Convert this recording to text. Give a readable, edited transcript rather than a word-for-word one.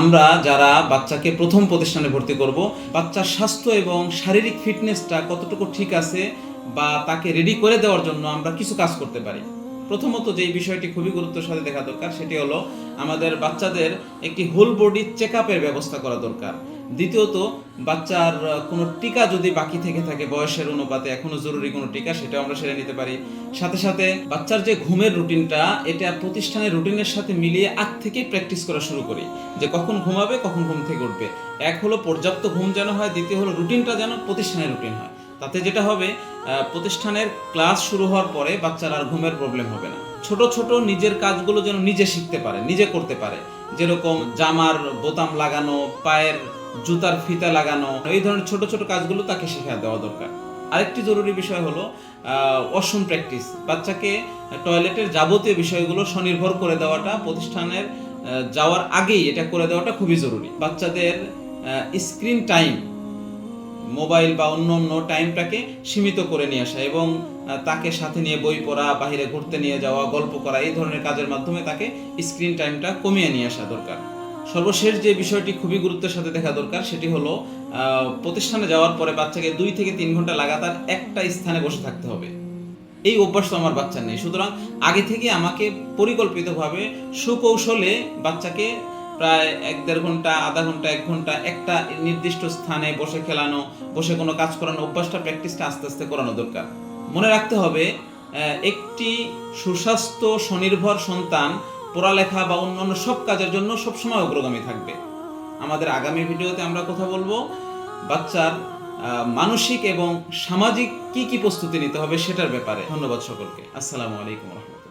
আমরা যারা বাচ্চাকে প্রথম প্রতিষ্ঠানে ভর্তি করব, বাচ্চার স্বাস্থ্য এবং শারীরিক ফিটনেসটা কতটুকু ঠিক আছে বা তাকে রেডি করে দেওয়ার জন্য আমরা কিছু কাজ করতে পারি। প্রথমত যেই বিষয়টি খুবই গুরুত্বের সাথে দেখা দরকার সেটি হলো আমাদের বাচ্চাদের একটি হোল বডি চেক আপের ব্যবস্থা করা দরকার। দ্বিতীয়ত, বাচ্চার কোনো টিকা যদি বাকি থেকে থাকে বয়সের অনুপাতে এখনো জরুরি কোনো টিকা, সেটাও আমরা সেরে নিতে পারি। সাথে সাথে বাচ্চার যে ঘুমের রুটিনটা, এটা প্রতিষ্ঠানের রুটিনের সাথে মিলিয়ে আগ থেকেই প্র্যাকটিস করা শুরু করি যে কখন ঘুমাবে, কখন ঘুম থেকে উঠবে। এক হলো পর্যাপ্ত ঘুম যেন হয়, দ্বিতীয় হলো রুটিনটা যেন প্রতিষ্ঠানের রুটিন হয়। তাতে যেটা হবে, প্রতিষ্ঠানের ক্লাস শুরু হওয়ার পরে বাচ্চার আর ঘুমের প্রবলেম হবে না। ছোট ছোট নিজের কাজগুলো যেন নিজে শিখতে পারে, নিজে করতে পারে, যেরকম জামার বোতাম লাগানো, পায়ের জুতার ফিতা লাগানো, এই ধরনের ছোট ছোট কাজগুলো তাকে শেখা দেওয়া দরকার। আরেকটি জরুরি বিষয় হলো ওয়াশরুম প্র্যাকটিস। বাচ্চাকে টয়লেটের যাবতীয় বিষয়গুলো স্বনির্ভর করে দেওয়াটা, প্রতিষ্ঠানের যাওয়ার আগেই এটা করে দেওয়াটা খুবই জরুরি। বাচ্চাদের স্ক্রিন টাইম, মোবাইল বা অন্য অন্য টাইমটাকে সীমিত করে নিয়ে আসা এবং তাকে সাথে নিয়ে বই পড়া, বাইরে ঘুরতে নিয়ে যাওয়া, গল্প করা, এই ধরনের কাজের মাধ্যমে তাকে স্ক্রিন টাইমটা কমিয়ে নিয়ে আসা দরকার। সর্বশেষ যে বিষয়টি খুবই গুরুত্বের সাথে দেখা দরকার সেটি হলো প্রতিষ্ঠানে যাওয়ার পরে বাচ্চাকে 2 থেকে 3 ঘন্টা লাগাতার একটা স্থানে বসে থাকতে হবে। এই অভ্যাস তো আমার বাচ্চার নেই, সুতরাং আগে থেকে আমাকে পরিকল্পিতভাবে সুকৌশলে বাচ্চাকে প্রায় 1-1.5 ঘন্টা, আধা ঘন্টা, 1 ঘন্টা একটা নির্দিষ্ট স্থানে বসে খেলানো, বসে কোনো কাজ করানো অভ্যাসটা, প্র্যাকটিসটা আস্তে আস্তে করানো দরকার। মনে রাখতে হবে, একটি সুস্বাস্থ্য স্বনির্ভর সন্তান পড়ালেখা বা অন্যান্য সব কাজের জন্য সবসময় অগ্রগামী থাকবে। আমাদের আগামী ভিডিওতে আমরা কথা বলবো বাচ্চার মানসিক এবং সামাজিক কি কি প্রস্তুতি নিতে হবে সেটার ব্যাপারে। ধন্যবাদ সকলকে। আসসালামু আলাইকুম রহমতুল্লাহ।